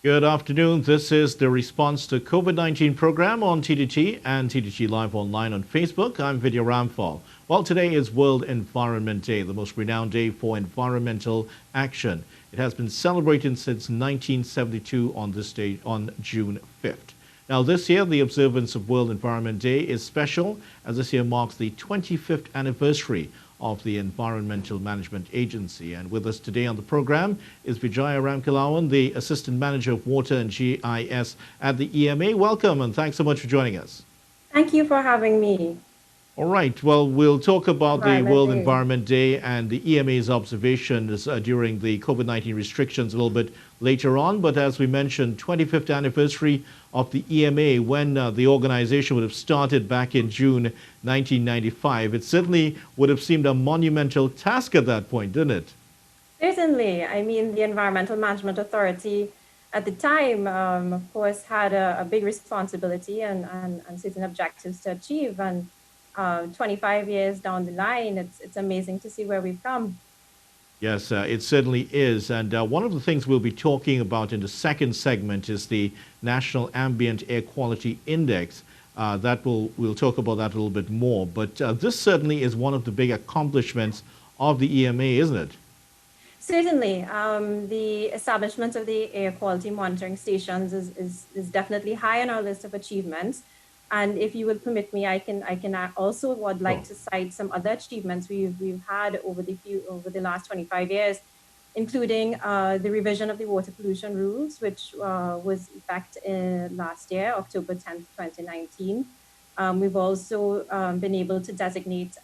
Good afternoon. This is the response to COVID-19 program on TDT and TDT Live Online on Facebook. I'm Vidjaya Ramkhalawan. Well, today is World Environment Day, the most renowned day for environmental action. It has been celebrated since 1972 on this day, on June 5th. Now, this year, the observance of World Environment Day is special, as this year marks the 25th anniversary of the Environmental Management Agency. And with us today on the program is Vidjaya Ramkhalawan, the Assistant Manager of Water and GIS at the EMA. Welcome and thanks so much for joining us. Thank you for having me. All right, well, we'll talk about the World Day. Environment Day and the EMA's observations during the COVID-19 restrictions a little bit later on. But as we mentioned, 25th anniversary of the EMA, when the organization would have started back in June 1995. It certainly would have seemed a monumental task at that point, didn't it? Certainly. I mean, the Environmental Management Authority at the time, of course, had a big responsibility and certain objectives to achieve. And 25 years down the line, it's amazing to see where we've come. Yes, it certainly is. And one of the things we'll be talking about in the second segment is the National Ambient Air Quality Index. We'll talk about that a little bit more. But this certainly is one of the big accomplishments of the EMA, isn't it? Certainly. The establishment of the air quality monitoring stations is definitely high on our list of achievements. And if you would permit me, I can also would like to cite some other achievements we've had over the last 25 years, including the revision of the water pollution rules, which was in effect last year, October 10th, 2019. We've also been able to designate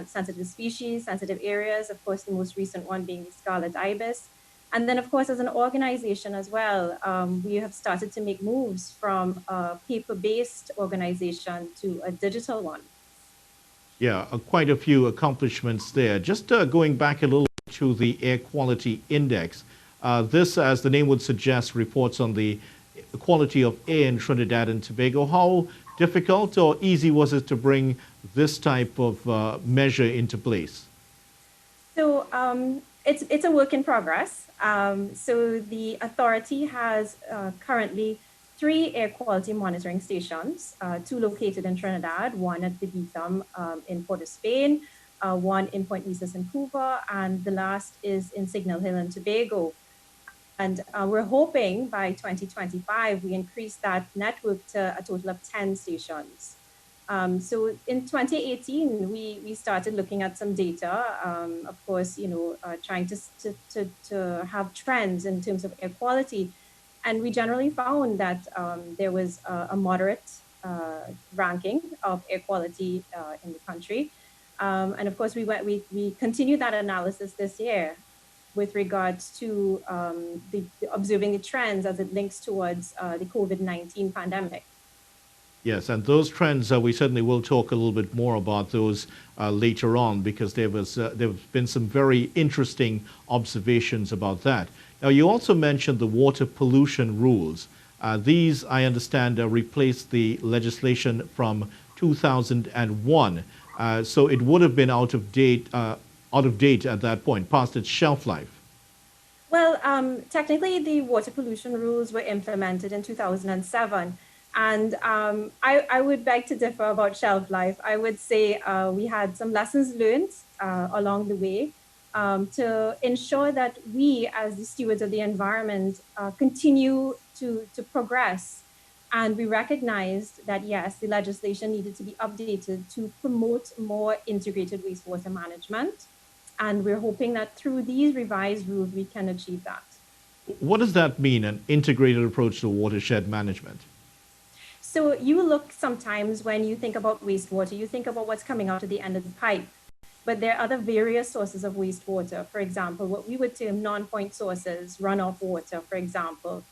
sensitive species, sensitive areas, of course, the most recent one being the scarlet ibis. And then, of course, as an organization as well, we have started to make moves from a paper-based organization to a digital one. Yeah, quite a few accomplishments there. Just going back a little to the Air Quality Index, this, as the name would suggest, reports on the quality of air in Trinidad and Tobago. How difficult or easy was it to bring this type of measure into place? So it's a work in progress. So the authority has currently 3 air quality monitoring stations, 2 located in Trinidad, one at the Beetham in Port of Spain, one in Point Nevis in Cuba, and the last is in Signal Hill and Tobago. And we're hoping by 2025, we increase that network to a total of 10 stations. So in 2018, we started looking at some data, of course, trying to have trends in terms of air quality. And we generally found that there was a moderate ranking of air quality in the country. And of course, we continued that analysis this year with regards to observing the trends as it links towards the COVID-19 pandemic. Yes, and those trends, we certainly will talk a little bit more about those later on, because there have been some very interesting observations about that. Now, you also mentioned the water pollution rules. These, I understand, replaced the legislation from 2001. So it would have been out of date at that point, past its shelf life. Well, technically, the water pollution rules were implemented in 2007. And I would beg to differ about shelf life. I would say we had some lessons learned along the way to ensure that we, as the stewards of the environment, continue to progress. And we recognized that, yes, the legislation needed to be updated to promote more integrated wastewater management. And we're hoping that through these revised rules, we can achieve that. What does that mean, an integrated approach to watershed management? So you look sometimes when you think about wastewater, you think about what's coming out of the end of the pipe, but there are other various sources of wastewater. For example, what we would term non-point sources, runoff water, for example.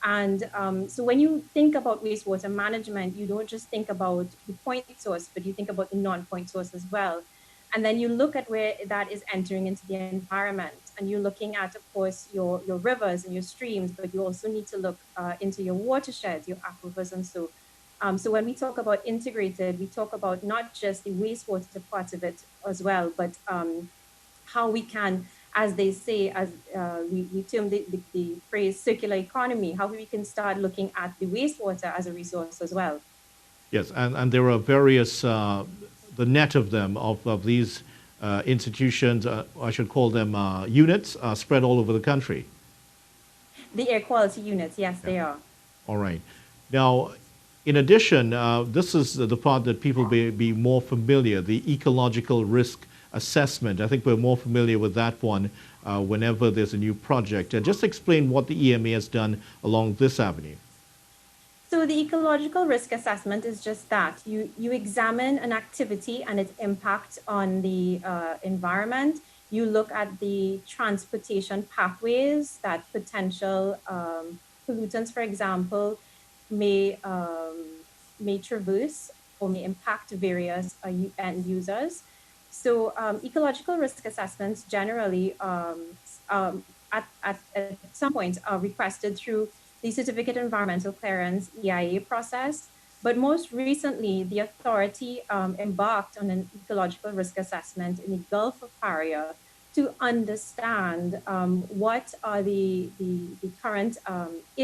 And so when you think about wastewater management, you don't just think about the point source, but you think about the non-point source as well. And then you look at where that is entering into the environment. And you're looking at, of course, your rivers and your streams, but you also need to look into your watersheds, your aquifers, and so. So when we talk about integrated, we talk about not just the wastewater part of it as well, but how we can as they say, as we term the phrase circular economy, how we can start looking at the wastewater as a resource as well. Yes, and there are various, the net of them, of these institutions, I should call them units, spread all over the country. The air quality units, yes, Yeah. they are. All right. Now, in addition, this is the part that people be more familiar, the ecological risk assessment. I think we're more familiar with that one whenever there's a new project. Just explain what the EMA has done along this avenue. So the ecological risk assessment is just that. You examine an activity and its impact on the environment. You look at the transportation pathways that potential pollutants, for example, may, may traverse or may impact various end users. So ecological risk assessments generally at some point are requested through the Certificate Environmental Clearance EIA process. But most recently, the authority embarked on an ecological risk assessment in the Gulf of Paria to understand what are the current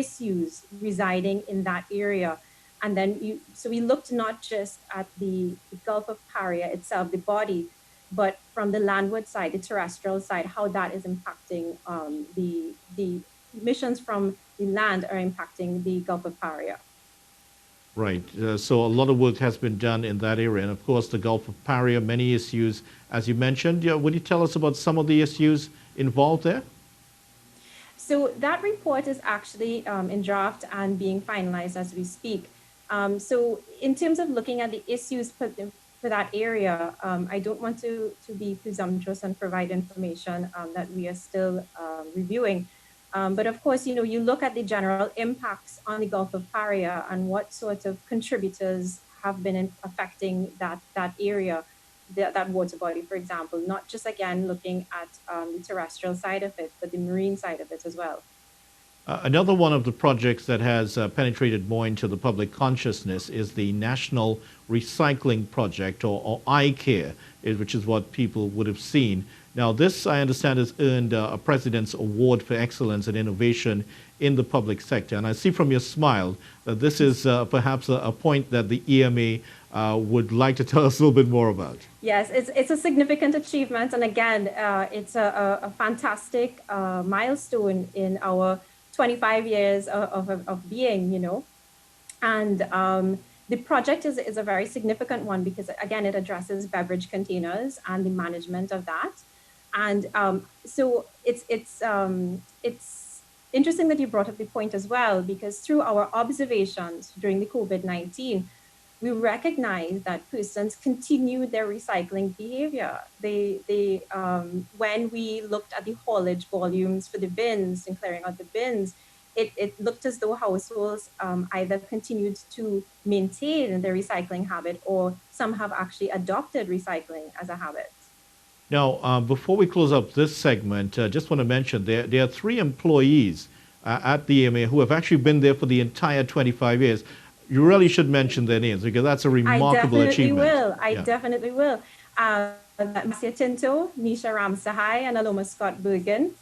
issues residing in that area. And then so we looked not just at the Gulf of Paria itself, the body, but from the landward side, the terrestrial side, how that is impacting the emissions from the land are impacting the Gulf of Paria. Right. So a lot of work has been done in that area. And of course, the Gulf of Paria, many issues, as you mentioned. Would you tell us about some of the issues involved there? So that report is actually in draft and being finalized as we speak. So in terms of looking at the issues for that area, I don't want to be presumptuous and provide information that we are still reviewing. But of course, you look at the general impacts on the Gulf of Paria and what sort of contributors have been affecting that area, that water body, for example, not just, again, looking at the terrestrial side of it, but the marine side of it as well. Another one of the projects that has penetrated more into the public consciousness is the National Recycling Project, or iCare, which is what people would have seen. Now, this, I understand, has earned a President's Award for Excellence and Innovation in the public sector. And I see from your smile that this is perhaps a point that the EMA would like to tell us a little bit more about. Yes, it's a significant achievement. And again, it's a fantastic milestone in our 25 years of being, And the project is a very significant one because, again, it addresses beverage containers and the management of that. And so it's interesting that you brought up the point as well, because through our observations during the COVID-19, we recognize that persons continue their recycling behavior. They when we looked at the haulage volumes for the bins and clearing out the bins, it looked as though households either continued to maintain their recycling habit, or some have actually adopted recycling as a habit. Now, before we close up this segment, just want to mention there are 3 employees at the EMA who have actually been there for the entire 25 years. You really should mention their names because that's a remarkable achievement. I definitely will. Masya Tinto, Nisha Ramsahai, and Aloma Scott Bergen.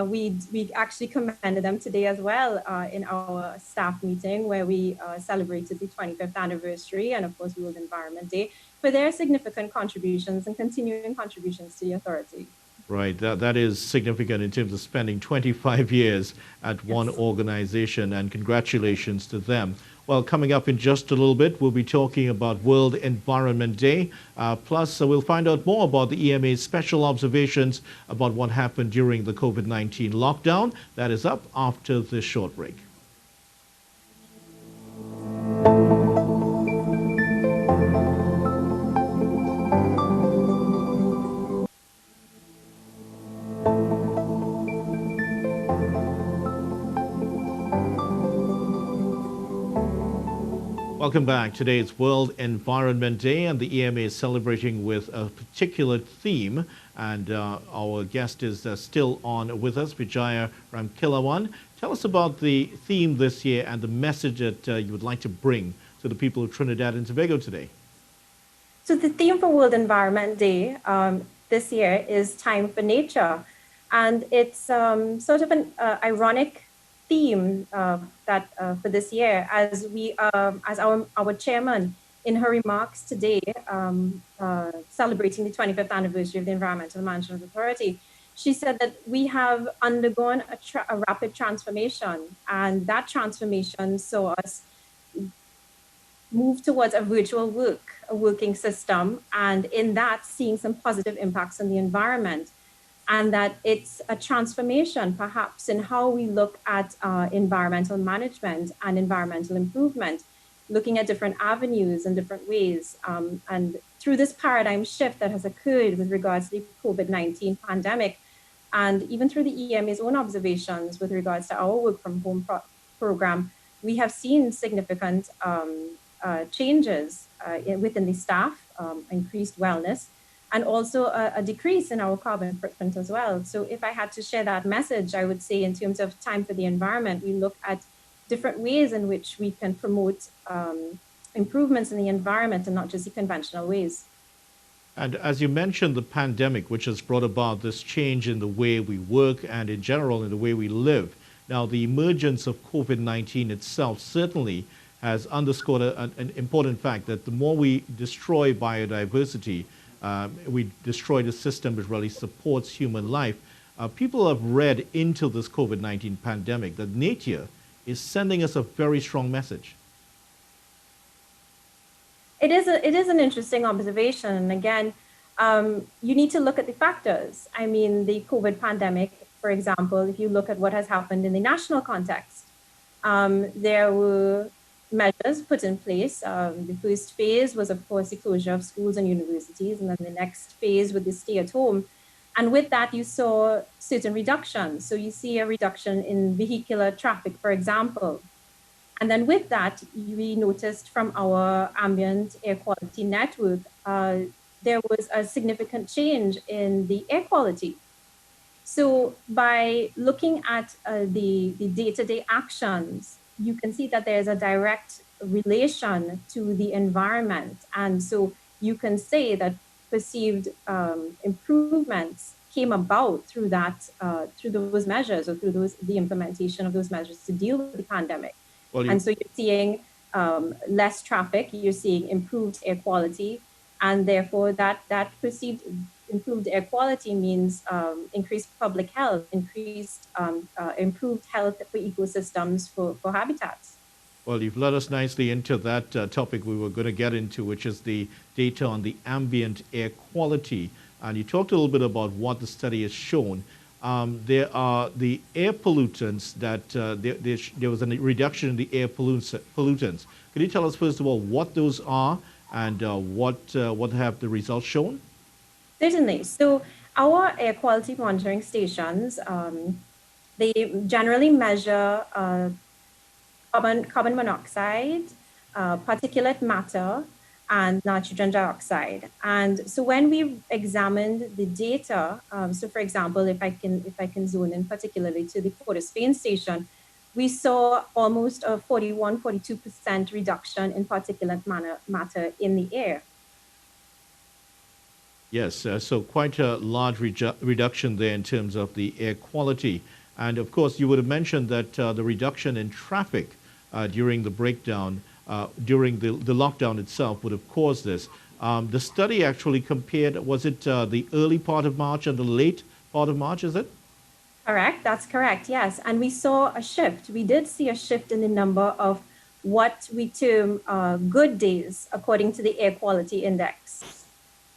We actually commended them today as well in our staff meeting where we celebrated the 25th anniversary and, of course, World Environment Day for their significant contributions and continuing contributions to the authority. Right, that is significant in terms of spending 25 years at one organization, and congratulations to them. Well, coming up in just a little bit, we'll be talking about World Environment Day. Plus, we'll find out more about the EMA's special observations about what happened during the COVID-19 lockdown. That is up after this short break. Welcome back. Today is World Environment Day, and the EMA is celebrating with a particular theme. And our guest is still on with us, Vidjaya Ramkhalawan. Tell us about the theme this year and the message that you would like to bring to the people of Trinidad and Tobago today. So the theme for World Environment Day this year is Time for Nature. And it's sort of an ironic theme that for this year, as as our chairman in her remarks today, celebrating the 25th anniversary of the Environmental Management Authority, she said that we have undergone a rapid transformation, and that transformation saw us move towards a virtual a working system, and in that seeing some positive impacts on the environment, and that it's a transformation perhaps in how we look at environmental management and environmental improvement, looking at different avenues and different ways. And through this paradigm shift that has occurred with regards to the COVID-19 pandemic, and even through the EMA's own observations with regards to our work from home program, we have seen significant changes within the staff, increased wellness, and also a decrease in our carbon footprint as well. So if I had to share that message, I would say in terms of time for the environment, we look at different ways in which we can promote improvements in the environment and not just the conventional ways. And as you mentioned, the pandemic, which has brought about this change in the way we work and in general in the way we live. Now, the emergence of COVID-19 itself certainly has underscored an important fact that the more we destroy biodiversity, we destroy the system which really supports human life. People have read into this COVID-19 pandemic that nature is sending us a very strong message. It is an interesting observation. And again, you need to look at the factors. I mean, the COVID pandemic, for example, if you look at what has happened in the national context, there were measures put in place. The first phase was, of course, the closure of schools and universities, and then the next phase with the stay at home. And with that, you saw certain reductions. So you see a reduction in vehicular traffic, for example. And then with that, we noticed from our ambient air quality network, there was a significant change in the air quality. So by looking at the day-to-day actions, you can see that there's a direct relation to the environment. And so you can say that perceived improvements came about through that, through those measures or through the implementation of those measures to deal with the pandemic. Well, and so you're seeing less traffic, you're seeing improved air quality, and therefore that perceived improved air quality means increased public health, improved health for ecosystems, for habitats. Well, you've led us nicely into that topic we were going to get into, which is the data on the ambient air quality. And you talked a little bit about what the study has shown. There are the air pollutants that there was a reduction in the air pollutants. Could you tell us, first of all, what those are and what have the results shown? Certainly. So our air quality monitoring stations, they generally measure carbon monoxide, particulate matter, and nitrogen dioxide. And so when we examined the data, so for example, if I can zone in particularly to the Port of Spain station, we saw almost a 42% reduction in particulate matter in the air. Yes, so quite a large reduction there in terms of the air quality. And of course, you would have mentioned that the reduction in traffic during the breakdown, during the lockdown itself would have caused this. The study actually compared, was it the early part of March and the late part of March, is it? Correct, that's correct, yes. And we saw a shift. We did see a shift in the number of what we term good days according to the air quality index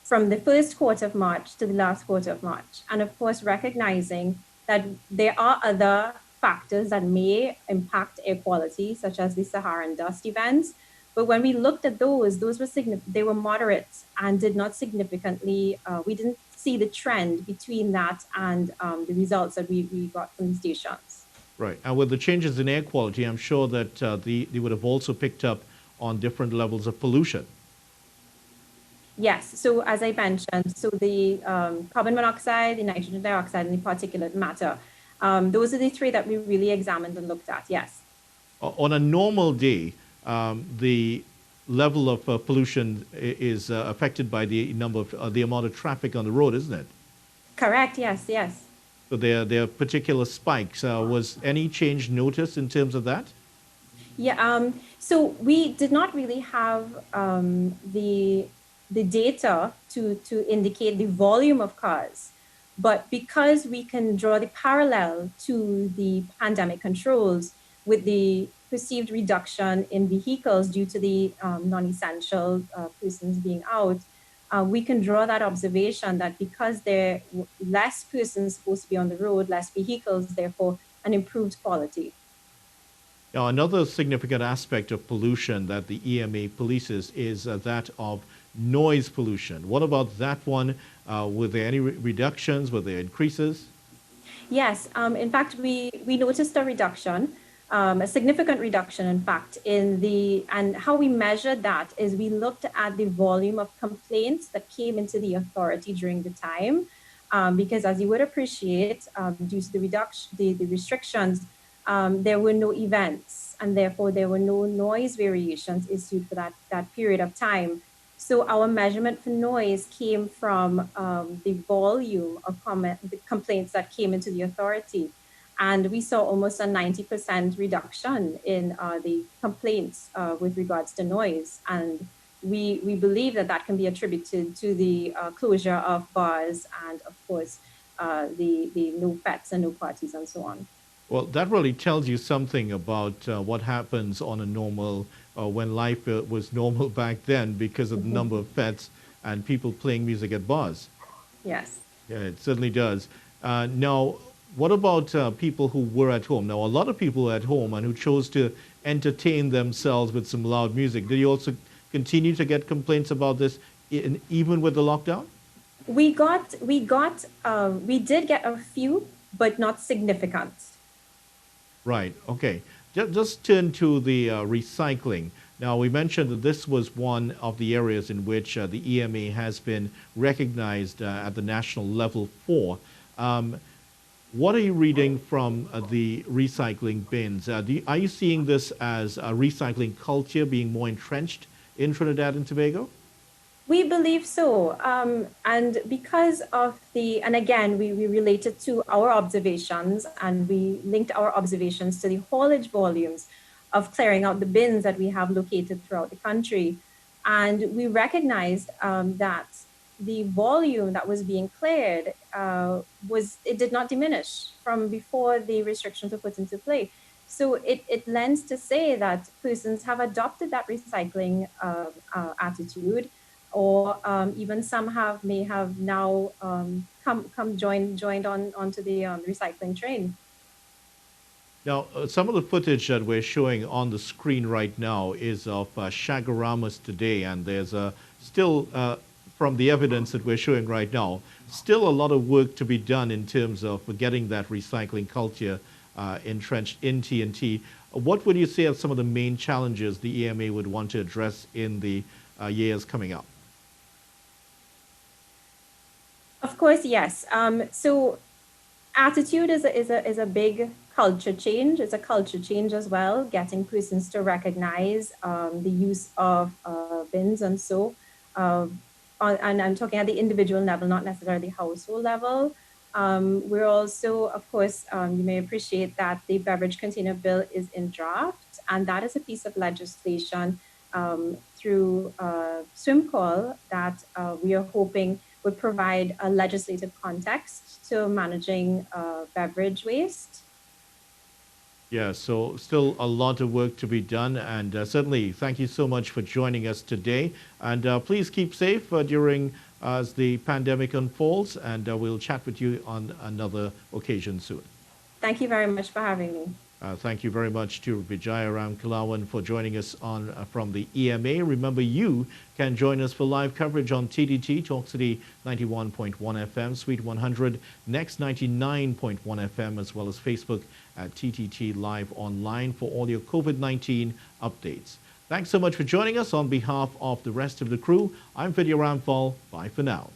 from the first quarter of March to the last quarter of March. And of course, recognizing that there are other factors that may impact air quality, such as the Saharan dust events. But when we looked at those were they were moderate and did not significantly, we didn't see the trend between that and the results that we got from the stations. Right, and with the changes in air quality, I'm sure that they would have also picked up on different levels of pollution. Yes, so as I mentioned, so the carbon monoxide, the nitrogen dioxide, and the particulate matter, those are the three that we really examined and looked at, yes. On a normal day, the level of pollution is affected by the amount of traffic on the road, isn't it? Correct, yes, yes. So there are particular spikes. Was any change noticed in terms of that? Yeah, so we did not really have the data to indicate the volume of cars, but because we can draw the parallel to the pandemic controls with the perceived reduction in vehicles due to the non-essential persons being out, we can draw that observation that because there are less persons supposed to be on the road, less vehicles, therefore an improved quality. Now, another significant aspect of pollution that the EMA polices is that of noise pollution. What about that one? Were there any reductions? Were there increases? Yes, in fact, we noticed a reduction, a significant reduction, in fact, and how we measured that is we looked at the volume of complaints that came into the authority during the time, because as you would appreciate, due to the the restrictions, there were no events, and therefore there were no noise variations issued for that period of time. So our measurement for noise came from the volume of the complaints that came into the authority. And we saw almost a 90% reduction in the complaints with regards to noise. And we believe that that can be attributed to the closure of bars and, of course, the no pets and no parties and so on. Well, that really tells you something about what happens on a normal, when life was normal back then because of the number of pets and people playing music at bars. Yes. Yeah, it certainly does. Now, what about people who were at home? Now, a lot of people were at home and who chose to entertain themselves with some loud music. Did you also continue to get complaints about this even with the lockdown? We did get a few, but not significant. Right. Okay. Just turn to the recycling. Now, we mentioned that this was one of the areas in which the EMA has been recognized at the national level for. What are you reading from the recycling bins? Are you seeing this as a recycling culture being more entrenched in Trinidad and Tobago? We believe so. And because of and again, we related to our observations and we linked our observations to the haulage volumes of clearing out the bins that we have located throughout the country. And we recognized that the volume that was being cleared it did not diminish from before the restrictions were put into play. So it lends to say that persons have adopted that recycling attitude, or even some may have now joined onto the recycling train. Now, some of the footage that we're showing on the screen right now is of Shagaramas today, and there's still, from the evidence that we're showing right now, still a lot of work to be done in terms of getting that recycling culture entrenched in TNT. What would you say are some of the main challenges the EMA would want to address in the years coming up? Of course, yes. So attitude is a big culture change. It's a culture change as well, getting persons to recognize the use of bins and so. And I'm talking at the individual level, not necessarily household level. We're also, of course, you may appreciate that the beverage container bill is in draft, and that is a piece of legislation through swim call that we are hoping would provide a legislative context to managing beverage waste. Yeah, so still a lot of work to be done, and certainly thank you so much for joining us today. And please keep safe during as the pandemic unfolds, and we'll chat with you on another occasion soon. Thank you very much for having me. Thank you very much to Vidjaya Ramkhalawan for joining us on from the EMA. Remember, you can join us for live coverage on TDT, Talk City 91.1 FM, Suite 100, Next 99.1 FM, as well as Facebook at TTT Live Online for all your COVID-19 updates. Thanks so much for joining us. On behalf of the rest of the crew, I'm Vidjaya Ramkhalawan. Bye for now.